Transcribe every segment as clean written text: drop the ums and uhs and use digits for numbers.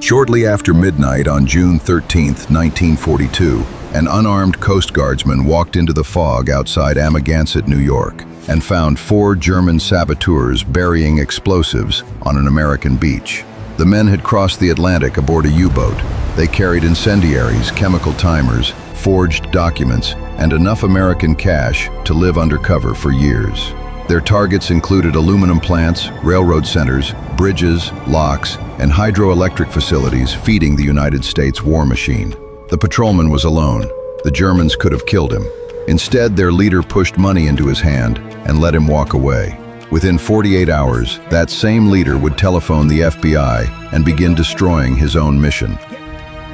Shortly after midnight on June 13, 1942, an unarmed Coast Guardsman walked into the fog outside Amagansett, New York, and found 4 German saboteurs burying explosives on an American beach. The men had crossed the Atlantic aboard a U-boat. They carried incendiaries, chemical timers, forged documents, and enough American cash to live undercover for years. Their targets included aluminum plants, railroad centers, bridges, locks, and hydroelectric facilities feeding the United States war machine. The patrolman was alone. The Germans could have killed him. Instead, their leader pushed money into his hand and let him walk away. Within 48 hours, that same leader would telephone the FBI and begin destroying his own mission.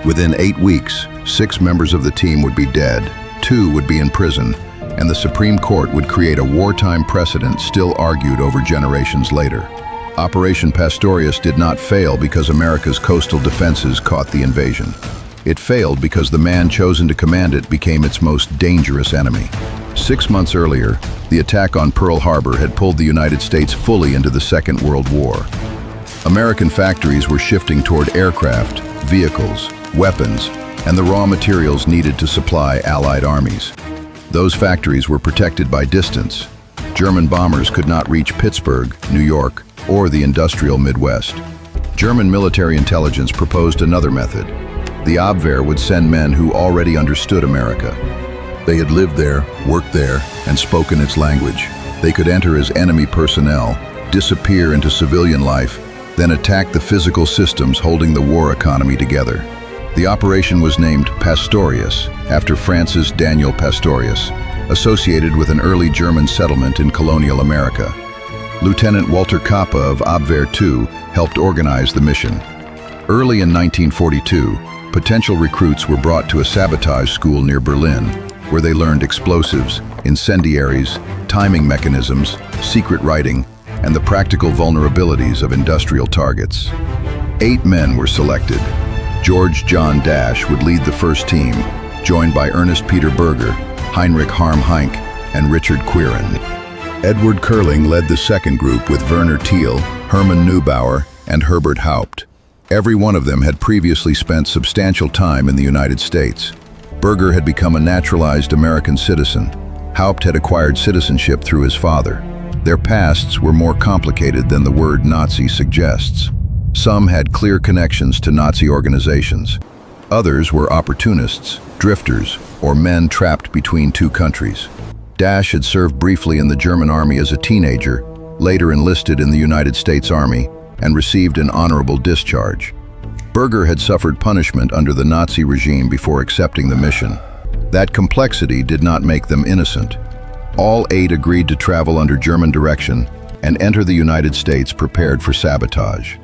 Within 8 weeks, 6 members of the team would be dead, 2 would be in prison, and the Supreme Court would create a wartime precedent still argued over generations later. Operation Pastorius did not fail because America's coastal defenses caught the invasion. It failed because the man chosen to command it became its most dangerous enemy. 6 months earlier, the attack on Pearl Harbor had pulled the United States fully into the Second World War. American factories were shifting toward aircraft, vehicles, weapons, and the raw materials needed to supply Allied armies. Those factories were protected by distance. German bombers could not reach Pittsburgh, New York, or the industrial Midwest. German military intelligence proposed another method. The Abwehr would send men who already understood America. They had lived there, worked there, and spoken its language. They could enter as enemy personnel, disappear into civilian life, then attack the physical systems holding the war economy together. The operation was named Pastorius, after Francis Daniel Pastorius, associated with an early German settlement in colonial America. Lieutenant Walter Kappa of Abwehr II helped organize the mission. Early in 1942, potential recruits were brought to a sabotage school near Berlin, where they learned explosives, incendiaries, timing mechanisms, secret writing, and the practical vulnerabilities of industrial targets. 8 men were selected. George John Dasch would lead the first team, joined by Ernest Peter Berger, Heinrich Harm Heink, and Richard Quirin. Edward Curling led the second group with Werner Thiel, Hermann Neubauer, and Herbert Haupt. Every one of them had previously spent substantial time in the United States. Berger had become a naturalized American citizen. Haupt had acquired citizenship through his father. Their pasts were more complicated than the word Nazi suggests. Some had clear connections to Nazi organizations. Others were opportunists, drifters, or men trapped between 2 countries. Dasch had served briefly in the German army as a teenager, later enlisted in the United States Army, and received an honorable discharge. Berger had suffered punishment under the Nazi regime before accepting the mission. That complexity did not make them innocent. All 8 agreed to travel under German direction and enter the United States prepared for sabotage.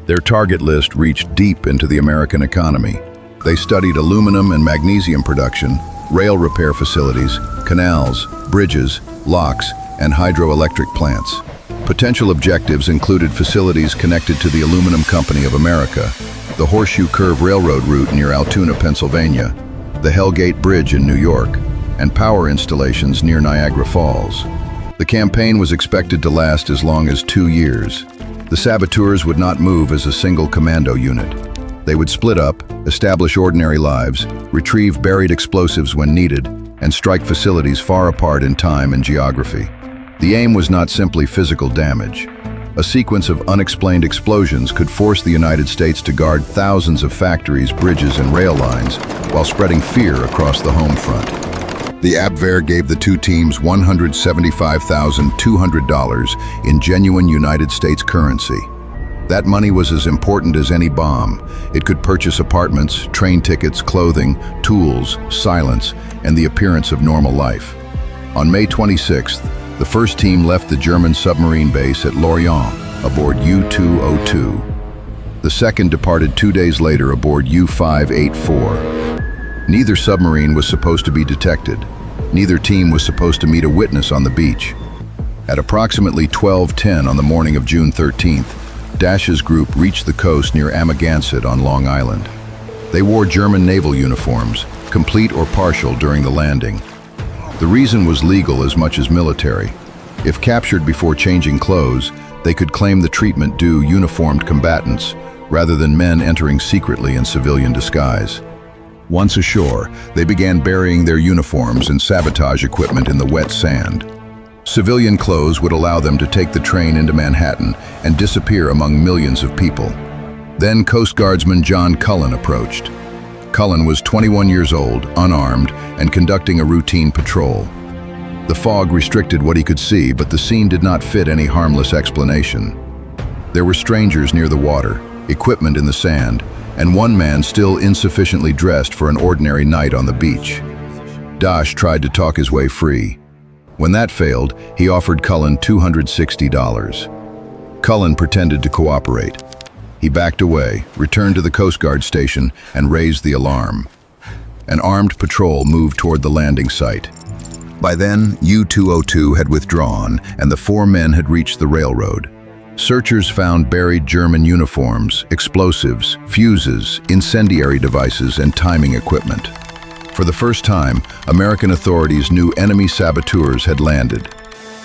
Their target list reached deep into the American economy. They studied aluminum and magnesium production, rail repair facilities, canals, bridges, locks, and hydroelectric plants. Potential objectives included facilities connected to the Aluminum Company of America, the Horseshoe Curve Railroad route near Altoona, Pennsylvania, the Hellgate Bridge in New York, and power installations near Niagara Falls. The campaign was expected to last as long as 2 years. The saboteurs would not move as a single commando unit. They would split up, establish ordinary lives, retrieve buried explosives when needed, and strike facilities far apart in time and geography. The aim was not simply physical damage. A sequence of unexplained explosions could force the United States to guard thousands of factories, bridges, and rail lines while spreading fear across the home front. The Abwehr gave the 2 teams $175,200 in genuine United States currency. That money was as important as any bomb. It could purchase apartments, train tickets, clothing, tools, silence, and the appearance of normal life. On May 26th, the first team left the German submarine base at Lorient aboard U-202. The second departed 2 days later aboard U-584. Neither submarine was supposed to be detected. Neither team was supposed to meet a witness on the beach. At approximately 12:10 on the morning of June 13th, Dasch's group reached the coast near Amagansett on Long Island. They wore German naval uniforms, complete or partial during the landing. The reason was legal as much as military. If captured before changing clothes, they could claim the treatment due uniformed combatants, rather than men entering secretly in civilian disguise. Once ashore, they began burying their uniforms and sabotage equipment in the wet sand. Civilian clothes would allow them to take the train into Manhattan and disappear among millions of people. Then Coast Guardsman John Cullen approached. Cullen was 21 years old, unarmed, and conducting a routine patrol. The fog restricted what he could see, but the scene did not fit any harmless explanation. There were strangers near the water, equipment in the sand, and one man still insufficiently dressed for an ordinary night on the beach. Dasch tried to talk his way free. When that failed, he offered Cullen $260. Cullen pretended to cooperate. He backed away, returned to the Coast Guard station, and raised the alarm. An armed patrol moved toward the landing site. By then, U-202 had withdrawn, and the four men had reached the railroad. Searchers found buried German uniforms, explosives, fuses, incendiary devices, and timing equipment. For the first time, American authorities knew enemy saboteurs had landed.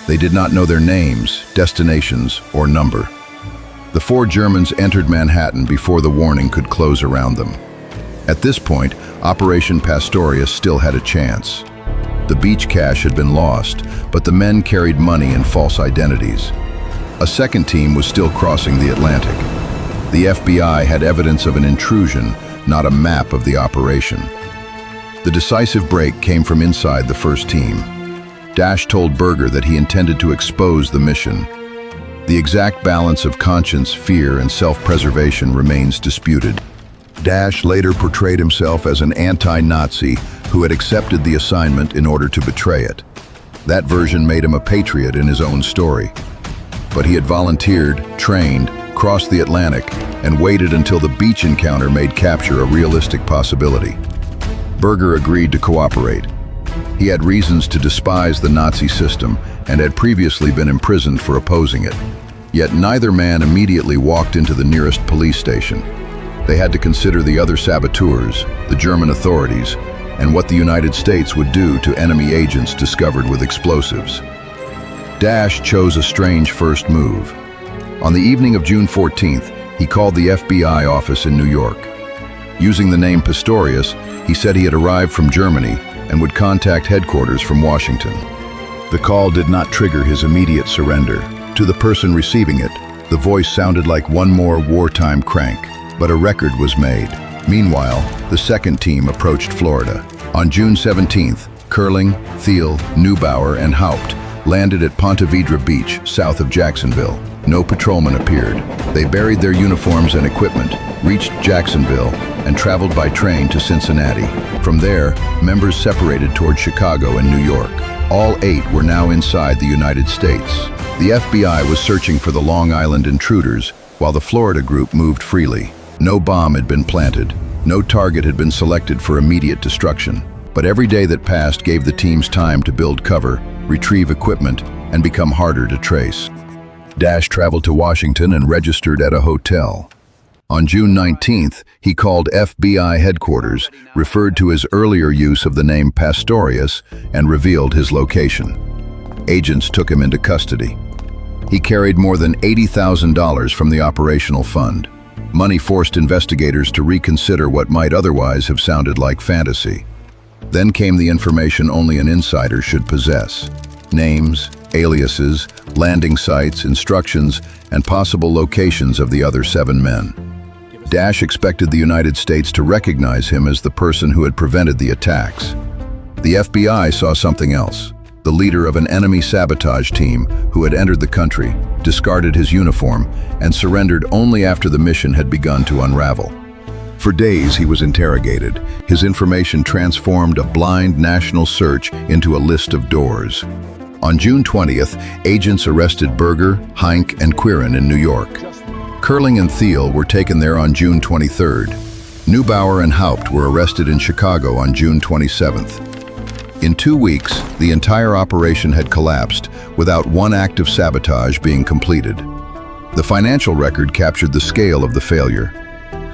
They did not know their names, destinations, or number. The four Germans entered Manhattan before the warning could close around them. At this point, Operation Pastorius still had a chance. The beach cache had been lost, but the men carried money and false identities. A second team was still crossing the Atlantic. The FBI had evidence of an intrusion, not a map of the operation. The decisive break came from inside the first team. Dasch told Berger that he intended to expose the mission. The exact balance of conscience, fear, and self-preservation remains disputed. Dasch later portrayed himself as an anti-Nazi who had accepted the assignment in order to betray it. That version made him a patriot in his own story. But he had volunteered, trained, crossed the Atlantic, and waited until the beach encounter made capture a realistic possibility. Berger agreed to cooperate. He had reasons to despise the Nazi system and had previously been imprisoned for opposing it. Yet neither man immediately walked into the nearest police station. They had to consider the other saboteurs, the German authorities, and what the United States would do to enemy agents discovered with explosives. Dasch chose a strange first move. On the evening of June 14th, he called the FBI office in New York. Using the name Pastorius, he said he had arrived from Germany and would contact headquarters from Washington. The call did not trigger his immediate surrender. To the person receiving it, the voice sounded like one more wartime crank, but a record was made. Meanwhile, the second team approached Florida. On June 17th, Curling, Thiel, Neubauer, and Haupt landed at Ponte Vedra Beach, south of Jacksonville. No patrolmen appeared. They buried their uniforms and equipment, reached Jacksonville, and traveled by train to Cincinnati. From there, members separated toward Chicago and New York. All 8 were now inside the United States. The FBI was searching for the Long Island intruders, while the Florida group moved freely. No bomb had been planted. No target had been selected for immediate destruction. But every day that passed gave the teams time to build cover, retrieve equipment, and become harder to trace. Dasch traveled to Washington and registered at a hotel. On June 19th, he called FBI headquarters, referred to his earlier use of the name Pastorius, and revealed his location. Agents took him into custody. He carried more than $80,000 from the operational fund. Money forced investigators to reconsider what might otherwise have sounded like fantasy. Then came the information only an insider should possess: names, aliases, landing sites, instructions, and possible locations of the other 7 men. Dasch expected the United States to recognize him as the person who had prevented the attacks. The FBI saw something else: the leader of an enemy sabotage team who had entered the country, discarded his uniform, and surrendered only after the mission had begun to unravel. For days he was interrogated. His information transformed a blind national search into a list of doors. On June 20th, agents arrested Berger, Heinck, and Quirin in New York. Curling and Thiel were taken there on June 23rd. Neubauer and Haupt were arrested in Chicago on June 27th. In 2 weeks, the entire operation had collapsed without one act of sabotage being completed. The financial record captured the scale of the failure.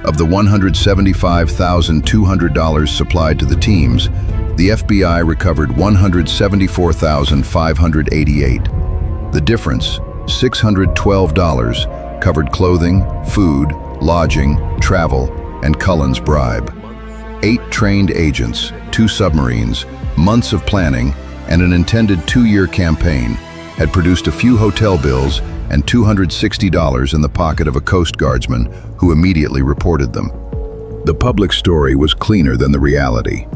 Of the $175,200 supplied to the teams, the FBI recovered $174,588. The difference, $612, covered clothing, food, lodging, travel, and Cullen's bribe. 8 trained agents, 2 submarines, months of planning, and an intended 2-year campaign had produced a few hotel bills and $260 in the pocket of a Coast Guardsman who immediately reported them. The public story was cleaner than the reality.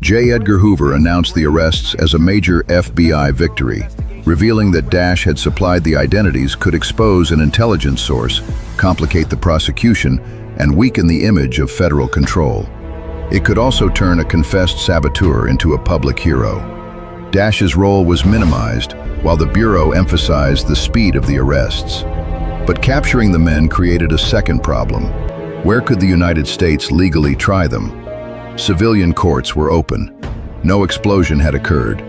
J. Edgar Hoover announced the arrests as a major FBI victory, revealing that Dasch had supplied the identities could expose an intelligence source, complicate the prosecution, and weaken the image of federal control. It could also turn a confessed saboteur into a public hero. Dasch's role was minimized, while the Bureau emphasized the speed of the arrests. But capturing the men created a second problem. Where could the United States legally try them? Civilian courts were open. No explosion had occurred.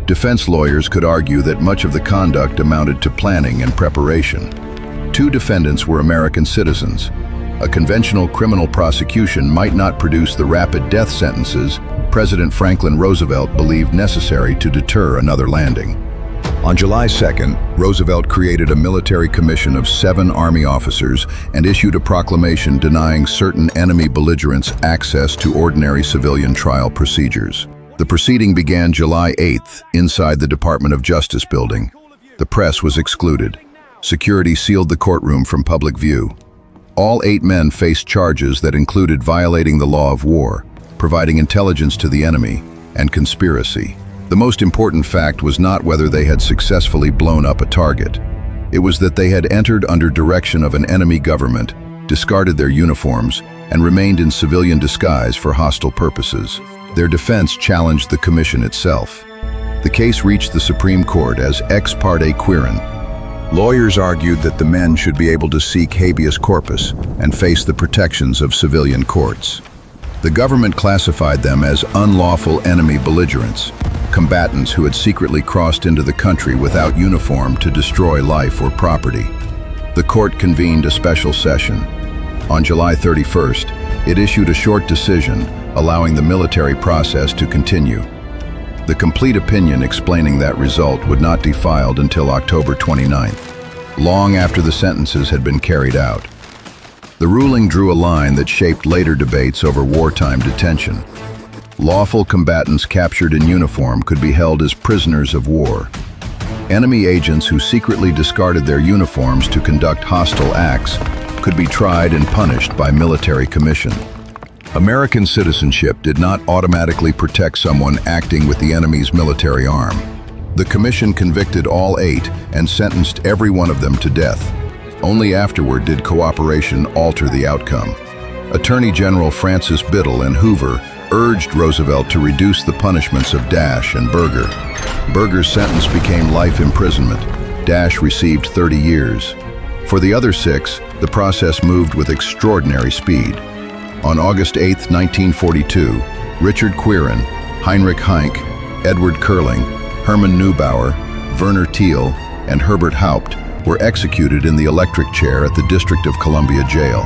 Defense lawyers could argue that much of the conduct amounted to planning and preparation. 2 defendants were American citizens. A conventional criminal prosecution might not produce the rapid death sentences President Franklin Roosevelt believed necessary to deter another landing. On July 2nd, Roosevelt created a military commission of 7 Army officers and issued a proclamation denying certain enemy belligerents access to ordinary civilian trial procedures. The proceeding began July 8th inside the Department of Justice building. The press was excluded. Security sealed the courtroom from public view. All 8 men faced charges that included violating the law of war, providing intelligence to the enemy, and conspiracy. The most important fact was not whether they had successfully blown up a target. It was that they had entered under direction of an enemy government, discarded their uniforms, and remained in civilian disguise for hostile purposes. Their defense challenged the commission itself. The case reached the Supreme Court as ex parte Quirin. Lawyers argued that the men should be able to seek habeas corpus and face the protections of civilian courts. The government classified them as unlawful enemy belligerents, combatants who had secretly crossed into the country without uniform to destroy life or property. The court convened a special session. On July 31st, it issued a short decision allowing the military process to continue. The complete opinion explaining that result would not be filed until October 29th, long after the sentences had been carried out. The ruling drew a line that shaped later debates over wartime detention. Lawful combatants captured in uniform could be held as prisoners of war. Enemy agents who secretly discarded their uniforms to conduct hostile acts could be tried and punished by military commission. American citizenship did not automatically protect someone acting with the enemy's military arm. The commission convicted all 8 and sentenced every one of them to death. Only afterward did cooperation alter the outcome. Attorney General Francis Biddle and Hoover urged Roosevelt to reduce the punishments of Dasch and Berger. Berger's sentence became life imprisonment. Dasch received 30 years. For the other 6, the process moved with extraordinary speed. On August 8, 1942, Richard Quirin, Heinrich Heinck, Edward Curling, Herman Neubauer, Werner Thiel, and Herbert Haupt were executed in the electric chair at the District of Columbia Jail.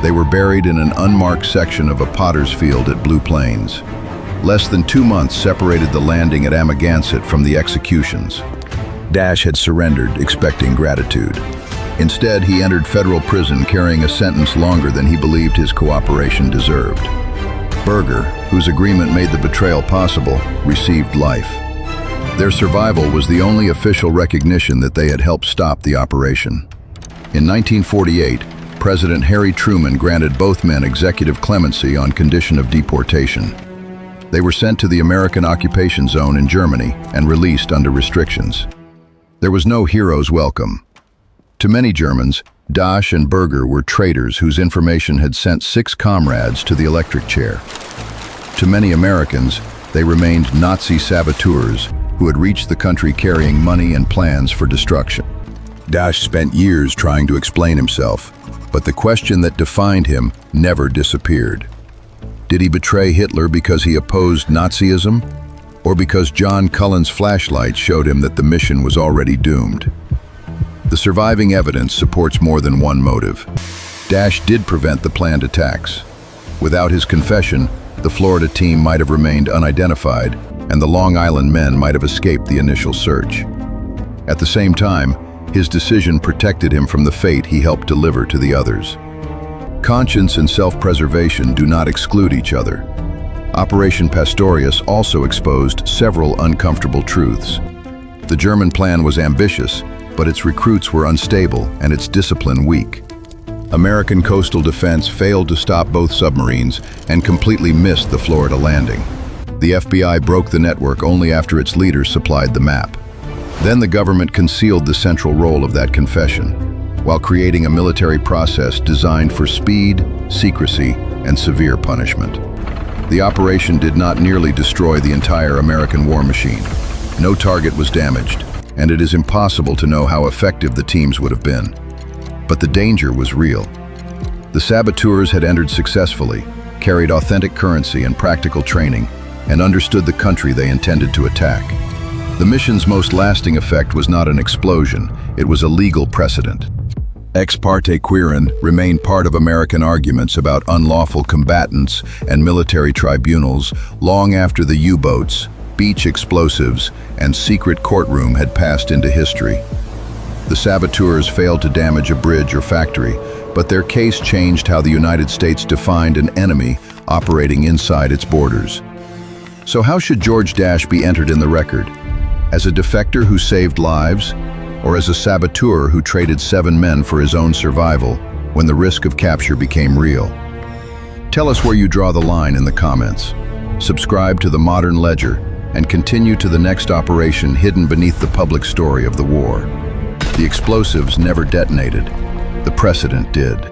They were buried in an unmarked section of a potter's field at Blue Plains. Less than 2 months separated the landing at Amagansett from the executions. Dasch had surrendered, expecting gratitude. Instead, he entered federal prison carrying a sentence longer than he believed his cooperation deserved. Berger, whose agreement made the betrayal possible, received life. Their survival was the only official recognition that they had helped stop the operation. In 1948, President Harry Truman granted both men executive clemency on condition of deportation. They were sent to the American occupation zone in Germany and released under restrictions. There was no hero's welcome. To many Germans, Dasch and Berger were traitors whose information had sent 6 comrades to the electric chair. To many Americans, they remained Nazi saboteurs who had reached the country carrying money and plans for destruction. Dasch spent years trying to explain himself, but the question that defined him never disappeared. Did he betray Hitler because he opposed Nazism, or because John Cullen's flashlight showed him that the mission was already doomed? The surviving evidence supports more than one motive. Dasch did prevent the planned attacks. Without his confession, the Florida team might have remained unidentified, and the Long Island men might have escaped the initial search. At the same time, his decision protected him from the fate he helped deliver to the others. conscience and self-preservation do not exclude each other. Operation Pastorius also exposed several uncomfortable truths. The German plan was ambitious, but its recruits were unstable and its discipline weak. American coastal defense failed to stop both submarines and completely missed the Florida landing. The FBI broke the network only after its leaders supplied the map. Then the government concealed the central role of that confession, while creating a military process designed for speed, secrecy, and severe punishment. The operation did not nearly destroy the entire American war machine. No target was damaged, and it is impossible to know how effective the teams would have been. But the danger was real. The saboteurs had entered successfully, carried authentic currency and practical training, and understood the country they intended to attack. The mission's most lasting effect was not an explosion, it was a legal precedent. Ex parte Quirin remained part of American arguments about unlawful combatants and military tribunals long after the U-boats, beach explosives, and secret courtroom had passed into history. The saboteurs failed to damage a bridge or factory, but their case changed how the United States defined an enemy operating inside its borders. So how should George Dasch be entered in the record? As a defector who saved lives, or as a saboteur who traded 7 men for his own survival when the risk of capture became real? Tell us where you draw the line in the comments. Subscribe to the Modern Ledger and continue to the next operation hidden beneath the public story of the war. The explosives never detonated. The precedent did.